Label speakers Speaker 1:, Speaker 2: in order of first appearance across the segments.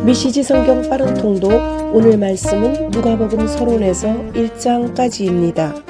Speaker 1: 메시지 성경 빠른 통독. 오늘 말씀은 누가복음 서론에서 1장까지입니다.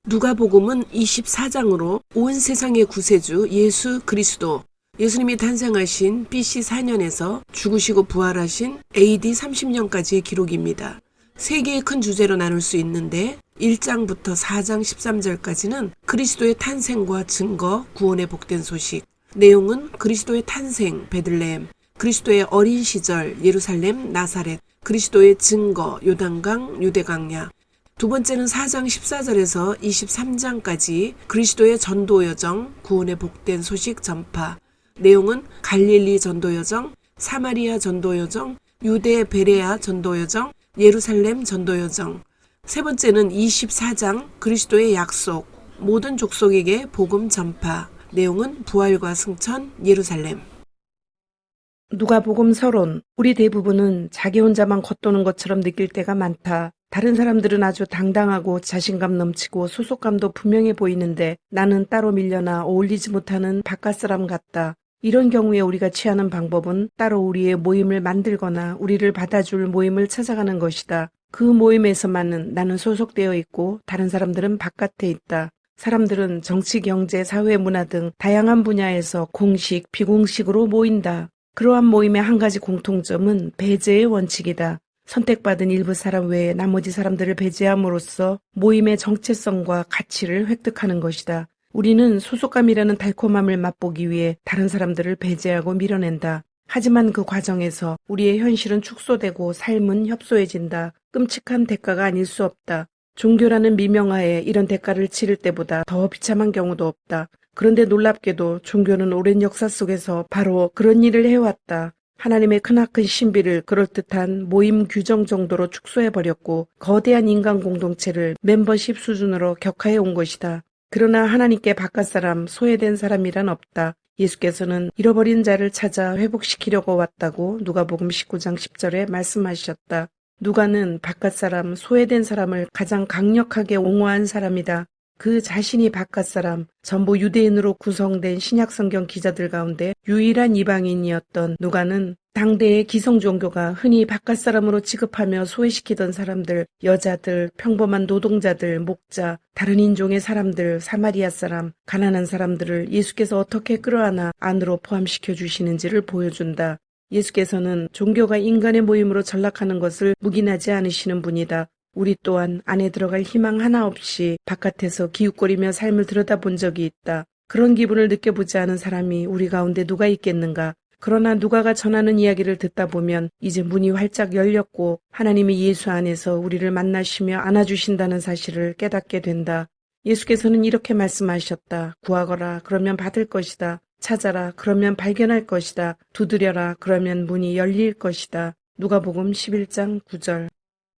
Speaker 1: 누가복음은 24장으로 온 세상의 구세주 예수 그리스도, 예수님이 탄생하신 BC 4년에서 죽으시고 부활하신 AD 30년까지의 기록입니다. 세 개의 큰 주제로 나눌 수 있는데 1장부터 4장 13절까지는 그리스도의 탄생과 증거, 구원의 복된 소식. 내용은 그리스도의 탄생, 베들레헴, 그리스도의 어린 시절, 예루살렘, 나사렛, 그리스도의 증거, 요단강, 유대강야. 두 번째는 4장 14절에서 23장까지 그리스도의 전도 여정, 구원의 복된 소식 전파. 내용은 갈릴리 전도 여정, 사마리아 전도 여정, 유대 베레아 전도 여정, 예루살렘 전도 여정. 세 번째는 24장 그리스도의 약속, 모든 족속에게 복음 전파. 내용은 부활과 승천, 예루살렘. 누가복음 서론. 우리 대부분은 자기 혼자만 겉도는 것처럼 느낄 때가 많다. 다른 사람들은 아주 당당하고 자신감 넘치고 소속감도 분명해 보이는데 나는 따로 밀려나 어울리지 못하는 바깥사람 같다. 이런 경우에 우리가 취하는 방법은 따로 우리의 모임을 만들거나 우리를 받아줄 모임을 찾아가는 것이다. 그 모임에서만은 나는 소속되어 있고 다른 사람들은 바깥에 있다. 사람들은 정치, 경제, 사회, 문화 등 다양한 분야에서 공식, 비공식으로 모인다. 그러한 모임의 한 가지 공통점은 배제의 원칙이다. 선택받은 일부 사람 외에 나머지 사람들을 배제함으로써 모임의 정체성과 가치를 획득하는 것이다. 우리는 소속감이라는 달콤함을 맛보기 위해 다른 사람들을 배제하고 밀어낸다. 하지만 그 과정에서 우리의 현실은 축소되고 삶은 협소해진다. 끔찍한 대가가 아닐 수 없다. 종교라는 미명하에 이런 대가를 치를 때보다 더 비참한 경우도 없다. 그런데 놀랍게도 종교는 오랜 역사 속에서 바로 그런 일을 해왔다. 하나님의 크나큰 신비를 그럴듯한 모임 규정 정도로 축소해버렸고 거대한 인간 공동체를 멤버십 수준으로 격하해 온 것이다. 그러나 하나님께 바깥사람, 소외된 사람이란 없다. 예수께서는 잃어버린 자를 찾아 회복시키려고 왔다고 누가복음 19장 10절에 말씀하셨다. 누가는 바깥사람, 소외된 사람을 가장 강력하게 옹호한 사람이다. 그 자신이 바깥사람, 전부 유대인으로 구성된 신약성경 기자들 가운데 유일한 이방인이었던 누가는 당대의 기성종교가 흔히 바깥사람으로 취급하며 소외시키던 사람들, 여자들, 평범한 노동자들, 목자, 다른 인종의 사람들, 사마리아 사람, 가난한 사람들을 예수께서 어떻게 끌어안아 안으로 포함시켜 주시는지를 보여준다. 예수께서는 종교가 인간의 모임으로 전락하는 것을 묵인하지 않으시는 분이다. 우리 또한 안에 들어갈 희망 하나 없이 바깥에서 기웃거리며 삶을 들여다본 적이 있다. 그런 기분을 느껴보지 않은 사람이 우리 가운데 누가 있겠는가? 그러나 누가가 전하는 이야기를 듣다 보면 이제 문이 활짝 열렸고 하나님이 예수 안에서 우리를 만나시며 안아주신다는 사실을 깨닫게 된다. 예수께서는 이렇게 말씀하셨다. 구하거라, 그러면 받을 것이다. 찾아라, 그러면 발견할 것이다. 두드려라, 그러면 문이 열릴 것이다. 누가복음 11장 9절.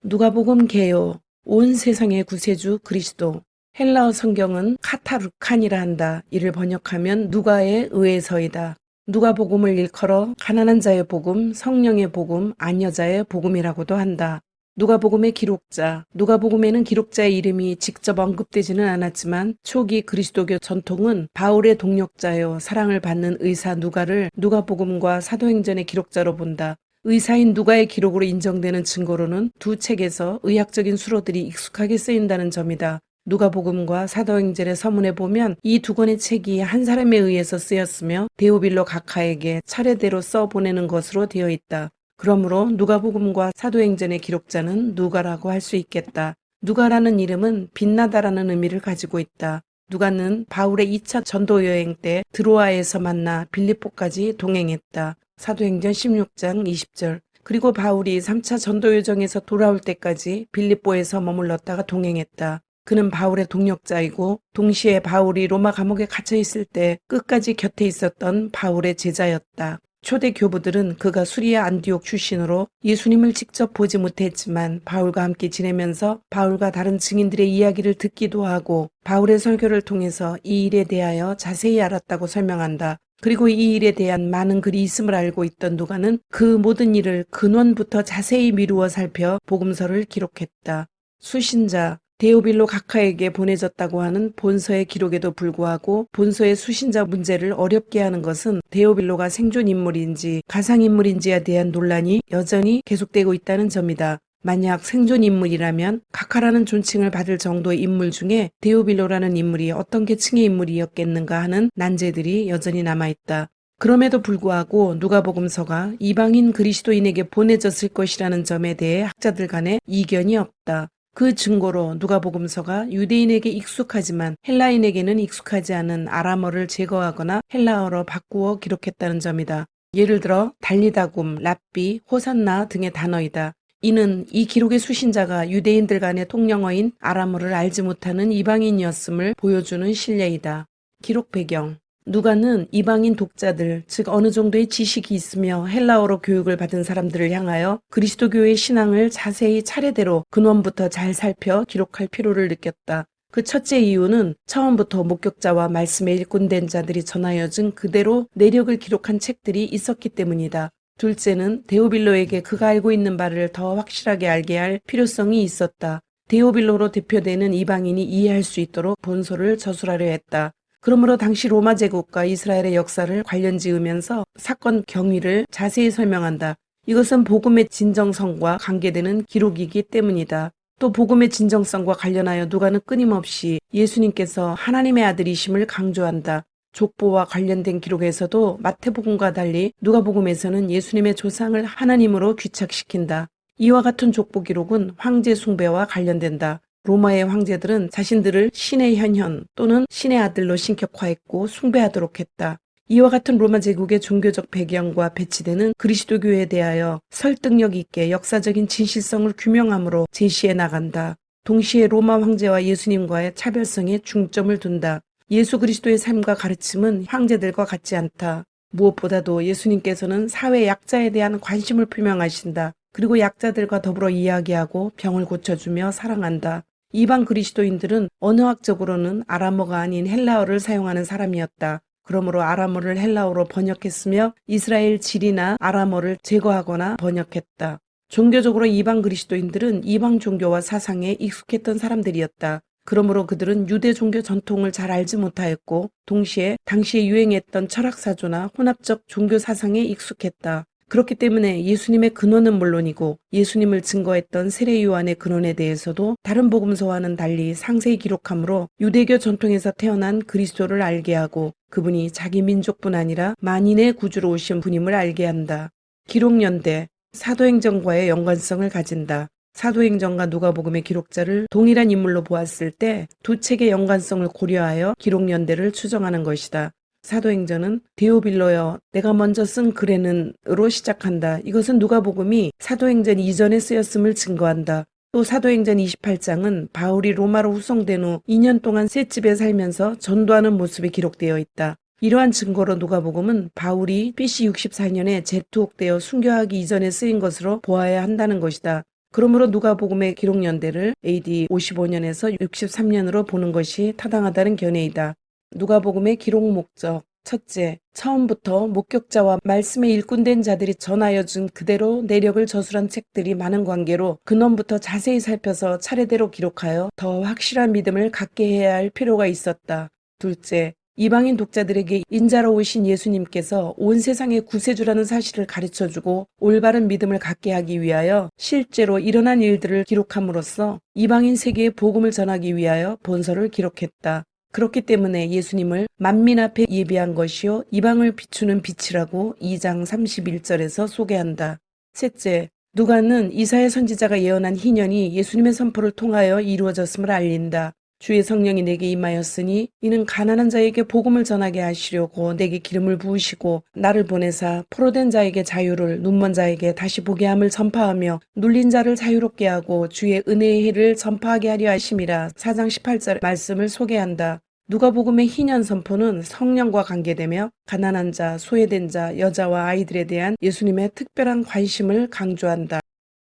Speaker 1: 누가복음 개요. 온 세상의 구세주 그리스도. 헬라어 성경은 카타르칸이라 한다. 이를 번역하면 누가의 의에서이다. 누가복음을 일컬어 가난한 자의 복음, 성령의 복음, 안여자의 복음이라고도 한다. 누가복음의 기록자. 누가복음에는 기록자의 이름이 직접 언급되지는 않았지만 초기 그리스도교 전통은 바울의 동력자여 사랑을 받는 의사 누가를 누가복음과 사도행전의 기록자로 본다. 의사인 누가의 기록으로 인정되는 증거로는 두 책에서 의학적인 수로들이 익숙하게 쓰인다는 점이다. 누가복음과 사도행전의 서문에 보면 이 두 권의 책이 한 사람에 의해서 쓰였으며 데오빌로 각하에게 차례대로 써보내는 것으로 되어 있다. 그러므로 누가복음과 사도행전의 기록자는 누가라고 할 수 있겠다. 누가라는 이름은 빛나다라는 의미를 가지고 있다. 누가는 바울의 2차 전도 여행 때 드로아에서 만나 빌립보까지 동행했다. 사도행전 16장 20절. 그리고 바울이 3차 전도 여정에서 돌아올 때까지 빌립보에서 머물렀다가 동행했다. 그는 바울의 동력자이고 동시에 바울이 로마 감옥에 갇혀 있을 때 끝까지 곁에 있었던 바울의 제자였다. 초대 교부들은 그가 수리아 안디옥 출신으로 예수님을 직접 보지 못했지만 바울과 함께 지내면서 바울과 다른 증인들의 이야기를 듣기도 하고 바울의 설교를 통해서 이 일에 대하여 자세히 알았다고 설명한다. 그리고 이 일에 대한 많은 글이 있음을 알고 있던 누가는 그 모든 일을 근원부터 자세히 미루어 살펴 복음서를 기록했다. 수신자. 데오빌로 각하에게 보내졌다고 하는 본서의 기록에도 불구하고 본서의 수신자 문제를 어렵게 하는 것은 데오빌로가 생존 인물인지 가상 인물인지에 대한 논란이 여전히 계속되고 있다는 점이다. 만약 생존 인물이라면 각하라는 존칭을 받을 정도의 인물 중에 데오빌로라는 인물이 어떤 계층의 인물이었겠는가 하는 난제들이 여전히 남아있다. 그럼에도 불구하고 누가복음서가 이방인 그리스도인에게 보내졌을 것이라는 점에 대해 학자들 간에 이견이 없다. 그 증거로 누가복음서가 유대인에게 익숙하지만 헬라인에게는 익숙하지 않은 아람어를 제거하거나 헬라어로 바꾸어 기록했다는 점이다. 예를 들어 달리다굼, 랍비, 호산나 등의 단어이다. 이는 이 기록의 수신자가 유대인들 간의 통영어인 아람어를 알지 못하는 이방인이었음을 보여주는 신뢰이다. 기록 배경 누가는 이방인 독자들, 즉 어느 정도의 지식이 있으며 헬라어로 교육을 받은 사람들을 향하여 그리스도교의 신앙을 자세히 차례대로 근원부터 잘 살펴 기록할 필요를 느꼈다. 그 첫째 이유는 처음부터 목격자와 말씀에 일꾼된 자들이 전하여준 그대로 내력을 기록한 책들이 있었기 때문이다. 둘째는 데오빌로에게 그가 알고 있는 바를 더 확실하게 알게 할 필요성이 있었다. 데오빌로로 대표되는 이방인이 이해할 수 있도록 본서를 저술하려 했다. 그러므로 당시 로마 제국과 이스라엘의 역사를 관련 지으면서 사건 경위를 자세히 설명한다. 이것은 복음의 진정성과 관계되는 기록이기 때문이다. 또 복음의 진정성과 관련하여 누가는 끊임없이 예수님께서 하나님의 아들이심을 강조한다. 족보와 관련된 기록에서도 마태복음과 달리 누가복음에서는 예수님의 조상을 하나님으로 귀착시킨다. 이와 같은 족보 기록은 황제 숭배와 관련된다. 로마의 황제들은 자신들을 신의 현현 또는 신의 아들로 신격화했고 숭배하도록 했다. 이와 같은 로마 제국의 종교적 배경과 배치되는 그리스도교에 대하여 설득력 있게 역사적인 진실성을 규명함으로 제시해 나간다. 동시에 로마 황제와 예수님과의 차별성에 중점을 둔다. 예수 그리스도의 삶과 가르침은 황제들과 같지 않다. 무엇보다도 예수님께서는 사회 약자에 대한 관심을 표명하신다. 그리고 약자들과 더불어 이야기하고 병을 고쳐주며 사랑한다. 이방 그리스도인들은 언어학적으로는 아람어가 아닌 헬라어를 사용하는 사람이었다. 그러므로 아람어를 헬라어로 번역했으며 이스라엘 지리나 아람어를 제거하거나 번역했다. 종교적으로 이방 그리스도인들은 이방 종교와 사상에 익숙했던 사람들이었다. 그러므로 그들은 유대 종교 전통을 잘 알지 못하였고 동시에 당시에 유행했던 철학사조나 혼합적 종교 사상에 익숙했다. 그렇기 때문에 예수님의 근원은 물론이고 예수님을 증거했던 세례 요한의 근원에 대해서도 다른 복음서와는 달리 상세히 기록하므로 유대교 전통에서 태어난 그리스도를 알게 하고 그분이 자기 민족뿐 아니라 만인의 구주로 오신 분임을 알게 한다. 기록연대, 사도행전과의 연관성을 가진다. 사도행전과 누가복음의 기록자를 동일한 인물로 보았을 때 두 책의 연관성을 고려하여 기록연대를 추정하는 것이다. 사도행전은 데오빌로여 내가 먼저 쓴 글에는으로 시작한다. 이것은 누가복음이 사도행전 이전에 쓰였음을 증거한다. 또 사도행전 28장은 바울이 로마로 후송된 후 2년 동안 셋집에 살면서 전도하는 모습이 기록되어 있다. 이러한 증거로 누가복음은 바울이 BC 64년에 재투옥되어 순교하기 이전에 쓰인 것으로 보아야 한다는 것이다. 그러므로 누가복음의 기록 연대를 AD 55년에서 63년으로 보는 것이 타당하다는 견해이다. 누가복음의 기록 목적. 첫째, 처음부터 목격자와 말씀에 일꾼된 자들이 전하여 준 그대로 내력을 저술한 책들이 많은 관계로 근원부터 자세히 살펴서 차례대로 기록하여 더 확실한 믿음을 갖게 해야 할 필요가 있었다. 둘째, 이방인 독자들에게 인자로 오신 예수님께서 온 세상의 구세주라는 사실을 가르쳐주고 올바른 믿음을 갖게 하기 위하여 실제로 일어난 일들을 기록함으로써 이방인 세계에 복음을 전하기 위하여 본서를 기록했다. 그렇기 때문에 예수님을 만민 앞에 예비한 것이요 이방을 비추는 빛이라고 2장 31절에서 소개한다. 셋째, 누가는 이사야 선지자가 예언한 희년이 예수님의 선포를 통하여 이루어졌음을 알린다. 주의 성령이 내게 임하였으니 이는 가난한 자에게 복음을 전하게 하시려고 내게 기름을 부으시고 나를 보내사 포로된 자에게 자유를 눈먼 자에게 다시 보게 함을 전파하며 눌린 자를 자유롭게 하고 주의 은혜의 해를 전파하게 하려 하심이라. 4장 18절 말씀을 소개한다. 누가복음의 희년 선포는 성령과 관계되며 가난한 자, 소외된 자, 여자와 아이들에 대한 예수님의 특별한 관심을 강조한다.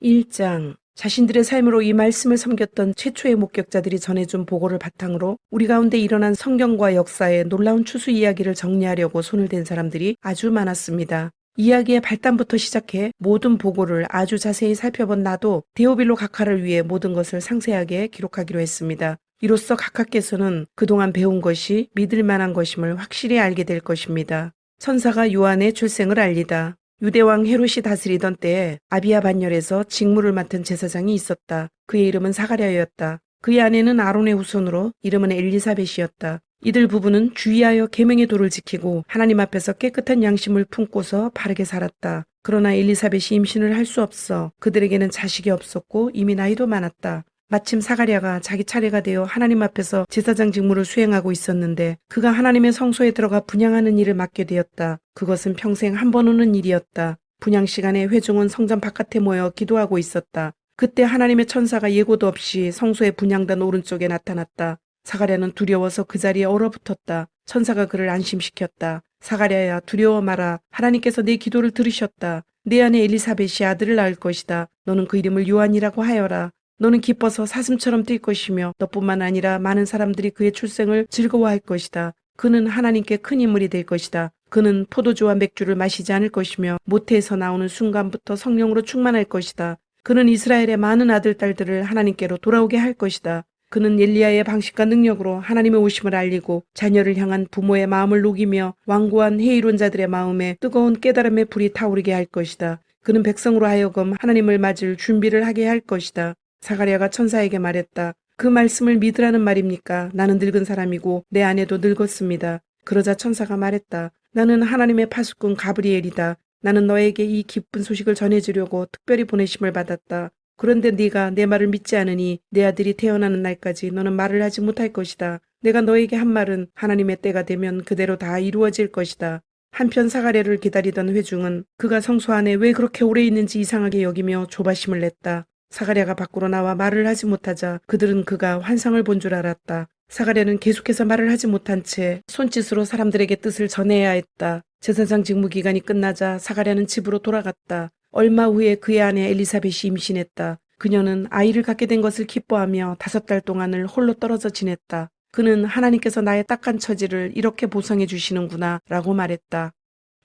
Speaker 1: 1장 자신들의 삶으로 이 말씀을 섬겼던 최초의 목격자들이 전해준 보고를 바탕으로 우리 가운데 일어난 성경과 역사의 놀라운 추수 이야기를 정리하려고 손을 댄 사람들이 아주 많았습니다. 이야기의 발단부터 시작해 모든 보고를 아주 자세히 살펴본 나도 데오빌로 각하를 위해 모든 것을 상세하게 기록하기로 했습니다. 이로써 각하께서는 그동안 배운 것이 믿을 만한 것임을 확실히 알게 될 것입니다. 천사가 요한의 출생을 알리다. 유대왕 헤롯이 다스리던 때에 아비야 반열에서 직무를 맡은 제사장이 있었다. 그의 이름은 사가랴였다. 그의 아내는 아론의 후손으로 이름은 엘리사벳이었다. 이들 부부는 주의하여 계명의 도를 지키고 하나님 앞에서 깨끗한 양심을 품고서 바르게 살았다. 그러나 엘리사벳이 임신을 할 수 없어 그들에게는 자식이 없었고 이미 나이도 많았다. 마침 사가랴가 자기 차례가 되어 하나님 앞에서 제사장 직무를 수행하고 있었는데 그가 하나님의 성소에 들어가 분향하는 일을 맡게 되었다. 그것은 평생 한 번 오는 일이었다. 분향 시간에 회중은 성전 바깥에 모여 기도하고 있었다. 그때 하나님의 천사가 예고도 없이 성소의 분향단 오른쪽에 나타났다. 사가랴는 두려워서 그 자리에 얼어붙었다. 천사가 그를 안심시켰다. 사가랴야 두려워 마라. 하나님께서 내 기도를 들으셨다. 내 아내 엘리사벳이 아들을 낳을 것이다. 너는 그 이름을 요한이라고 하여라. 너는 기뻐서 사슴처럼 뛸 것이며 너뿐만 아니라 많은 사람들이 그의 출생을 즐거워할 것이다. 그는 하나님께 큰 인물이 될 것이다. 그는 포도주와 맥주를 마시지 않을 것이며 모태에서 나오는 순간부터 성령으로 충만할 것이다. 그는 이스라엘의 많은 아들, 딸들을 하나님께로 돌아오게 할 것이다. 그는 엘리야의 방식과 능력으로 하나님의 오심을 알리고 자녀를 향한 부모의 마음을 녹이며 완고한 해이론자들의 마음에 뜨거운 깨달음의 불이 타오르게 할 것이다. 그는 백성으로 하여금 하나님을 맞을 준비를 하게 할 것이다. 사가랴가 천사에게 말했다. 그 말씀을 믿으라는 말입니까? 나는 늙은 사람이고 내 아내도 늙었습니다. 그러자 천사가 말했다. 나는 하나님의 파수꾼 가브리엘이다. 나는 너에게 이 기쁜 소식을 전해주려고 특별히 보내심을 받았다. 그런데 네가 내 말을 믿지 않으니 내 아들이 태어나는 날까지 너는 말을 하지 못할 것이다. 내가 너에게 한 말은 하나님의 때가 되면 그대로 다 이루어질 것이다. 한편 사가랴를 기다리던 회중은 그가 성소 안에 왜 그렇게 오래 있는지 이상하게 여기며 조바심을 냈다. 사가랴가 밖으로 나와 말을 하지 못하자 그들은 그가 환상을 본 줄 알았다. 사가랴는 계속해서 말을 하지 못한 채 손짓으로 사람들에게 뜻을 전해야 했다. 제사장 직무 기간이 끝나자 사가랴는 집으로 돌아갔다. 얼마 후에 그의 아내 엘리사벳이 임신했다. 그녀는 아이를 갖게 된 것을 기뻐하며 5달 동안을 홀로 떨어져 지냈다. 그는 하나님께서 나의 딱한 처지를 이렇게 보상해 주시는구나 라고 말했다.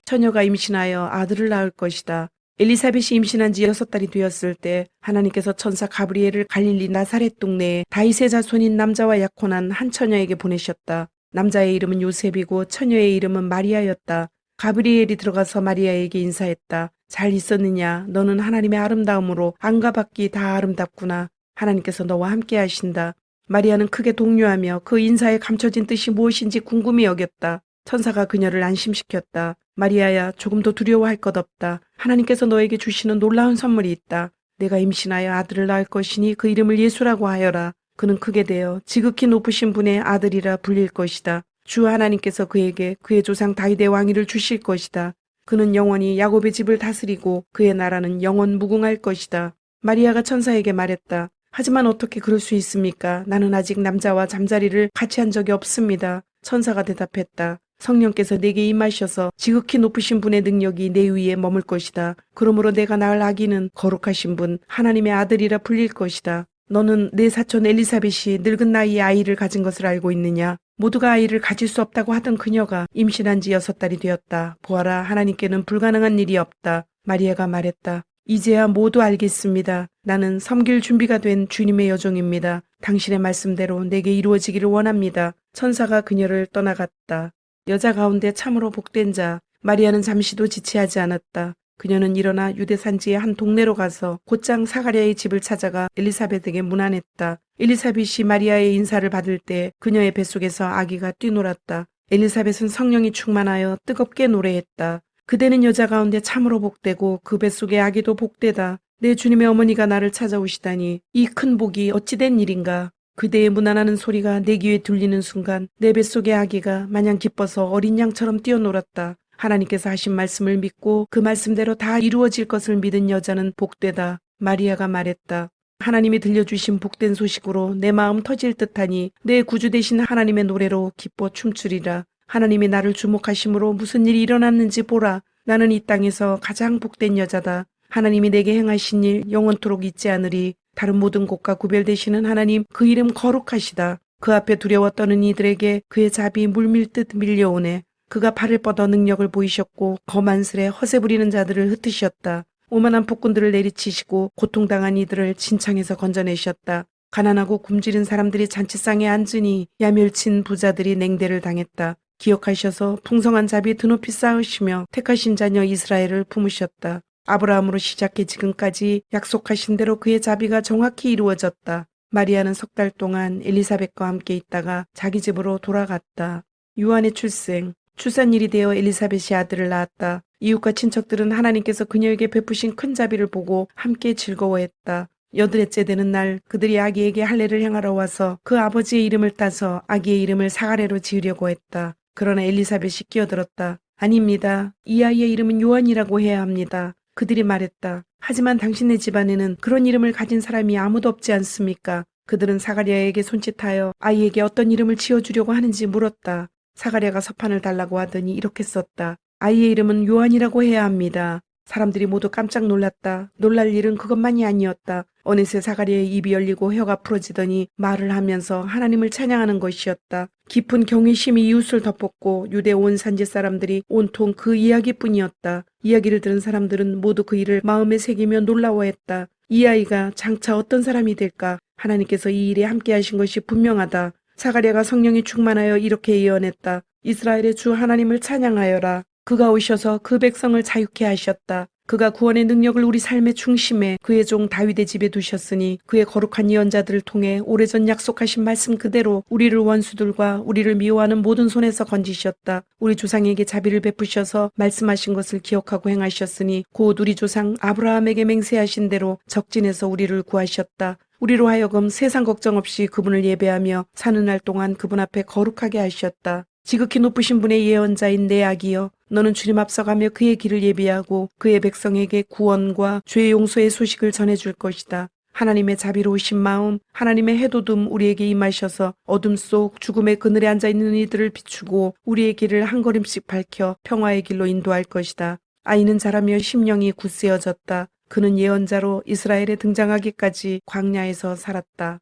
Speaker 1: 처녀가 임신하여 아들을 낳을 것이다. 엘리사벳이 임신한 지 6달이 되었을 때 하나님께서 천사 가브리엘을 갈릴리 나사렛 동네에 다윗의 자손인 남자와 약혼한 한 처녀에게 보내셨다. 남자의 이름은 요셉이고 처녀의 이름은 마리아였다. 가브리엘이 들어가서 마리아에게 인사했다. 잘 있었느냐? 너는 하나님의 아름다움으로 안과 밖이 다 아름답구나. 하나님께서 너와 함께 하신다. 마리아는 크게 동요하며 그 인사에 감춰진 뜻이 무엇인지 궁금히 여겼다. 천사가 그녀를 안심시켰다. 마리아야, 조금도 두려워할 것 없다. 하나님께서 너에게 주시는 놀라운 선물이 있다. 내가 임신하여 아들을 낳을 것이니 그 이름을 예수라고 하여라. 그는 크게 되어 지극히 높으신 분의 아들이라 불릴 것이다. 주 하나님께서 그에게 그의 조상 다윗의 왕위를 주실 것이다. 그는 영원히 야곱의 집을 다스리고 그의 나라는 영원 무궁할 것이다. 마리아가 천사에게 말했다. 하지만 어떻게 그럴 수 있습니까? 나는 아직 남자와 잠자리를 같이 한 적이 없습니다. 천사가 대답했다. 성령께서 내게 임하셔서 지극히 높으신 분의 능력이 내 위에 머물 것이다. 그러므로 내가 낳을 아기는 거룩하신 분, 하나님의 아들이라 불릴 것이다. 너는 내 사촌 엘리사벳이 늙은 나이에 아이를 가진 것을 알고 있느냐? 모두가 아이를 가질 수 없다고 하던 그녀가 임신한 지 6달이 되었다. 보아라, 하나님께는 불가능한 일이 없다. 마리아가 말했다. 이제야 모두 알겠습니다. 나는 섬길 준비가 된 주님의 여종입니다. 당신의 말씀대로 내게 이루어지기를 원합니다. 천사가 그녀를 떠나갔다. 여자 가운데 참으로 복된 자. 마리아는 잠시도 지체하지 않았다. 그녀는 일어나 유대 산지의 한 동네로 가서 곧장 사가랴의 집을 찾아가 엘리사벳에게 문안했다. 엘리사벳이 마리아의 인사를 받을 때 그녀의 뱃속에서 아기가 뛰놀았다. 엘리사벳은 성령이 충만하여 뜨겁게 노래했다. 그대는 여자 가운데 참으로 복되고 그 뱃속의 아기도 복되다. 내 주님의 어머니가 나를 찾아오시다니 이 큰 복이 어찌된 일인가. 그대의 문안하는 소리가 내 귀에 들리는 순간 내 뱃속의 아기가 마냥 기뻐서 어린 양처럼 뛰어놀았다. 하나님께서 하신 말씀을 믿고 그 말씀대로 다 이루어질 것을 믿은 여자는 복되다. 마리아가 말했다. 하나님이 들려주신 복된 소식으로 내 마음 터질 듯하니 내 구주 되신 하나님의 노래로 기뻐 춤추리라. 하나님이 나를 주목하심으로 무슨 일이 일어났는지 보라. 나는 이 땅에서 가장 복된 여자다. 하나님이 내게 행하신 일 영원토록 잊지 않으리. 다른 모든 곳과 구별되시는 하나님, 그 이름 거룩하시다. 그 앞에 두려워 떠는 이들에게 그의 자비 물밀듯 밀려오네. 그가 발을 뻗어 능력을 보이셨고 거만스레 허세 부리는 자들을 흩으셨다. 오만한 폭군들을 내리치시고 고통당한 이들을 진창에서 건져내셨다. 가난하고 굶주린 사람들이 잔치상에 앉으니 야멸친 부자들이 냉대를 당했다. 기억하셔서 풍성한 자비 드높이 쌓으시며 택하신 자녀 이스라엘을 품으셨다. 아브라함으로 시작해 지금까지 약속하신 대로 그의 자비가 정확히 이루어졌다. 마리아는 석 달 동안 엘리사벳과 함께 있다가 자기 집으로 돌아갔다. 요한의 출생. 출산일이 되어 엘리사벳이 아들을 낳았다. 이웃과 친척들은 하나님께서 그녀에게 베푸신 큰 자비를 보고 함께 즐거워했다. 여드레째 되는 날 그들이 아기에게 할례를 행하러 와서 그 아버지의 이름을 따서 아기의 이름을 사가랴로 지으려고 했다. 그러나 엘리사벳이 끼어들었다. 아닙니다. 이 아이의 이름은 요한이라고 해야 합니다. 그들이 말했다. 하지만 당신네 집안에는 그런 이름을 가진 사람이 아무도 없지 않습니까? 그들은 사가랴에게 손짓하여 아이에게 어떤 이름을 지어주려고 하는지 물었다. 사가랴가 서판을 달라고 하더니 이렇게 썼다. 아이의 이름은 요한이라고 해야 합니다. 사람들이 모두 깜짝 놀랐다. 놀랄 일은 그것만이 아니었다. 어느새 사가랴의 입이 열리고 혀가 풀어지더니 말을 하면서 하나님을 찬양하는 것이었다. 깊은 경외심이 이웃을 덮었고 유대 온 산지 사람들이 온통 그 이야기뿐이었다. 이야기를 들은 사람들은 모두 그 일을 마음에 새기며 놀라워했다. 이 아이가 장차 어떤 사람이 될까? 하나님께서 이 일에 함께 하신 것이 분명하다. 사가랴가 성령이 충만하여 이렇게 예언했다. 이스라엘의 주 하나님을 찬양하여라. 그가 오셔서 그 백성을 자유케 하셨다. 그가 구원의 능력을 우리 삶의 중심에 그의 종 다윗의 집에 두셨으니 그의 거룩한 예언자들을 통해 오래전 약속하신 말씀 그대로 우리를 원수들과 우리를 미워하는 모든 손에서 건지셨다. 우리 조상에게 자비를 베푸셔서 말씀하신 것을 기억하고 행하셨으니 곧 우리 조상 아브라함에게 맹세하신 대로 적진에서 우리를 구하셨다. 우리로 하여금 세상 걱정 없이 그분을 예배하며 사는 날 동안 그분 앞에 거룩하게 하셨다. 지극히 높으신 분의 예언자인 내 아기여, 너는 주님 앞서가며 그의 길을 예비하고 그의 백성에게 구원과 죄 용서의 소식을 전해줄 것이다. 하나님의 자비로우신 마음, 하나님의 해돋움 우리에게 임하셔서 어둠 속 죽음의 그늘에 앉아있는 이들을 비추고 우리의 길을 한 걸음씩 밝혀 평화의 길로 인도할 것이다. 아이는 자라며 심령이 굳세어졌다. 그는 예언자로 이스라엘에 등장하기까지 광야에서 살았다.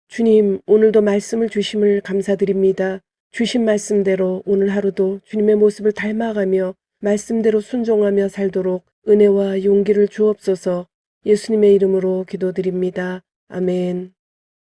Speaker 2: 주님, 오늘도 말씀을 주심을 감사드립니다. 주신 말씀대로 오늘 하루도 주님의 모습을 닮아가며 말씀대로 순종하며 살도록 은혜와 용기를 주옵소서. 예수님의 이름으로 기도드립니다. 아멘.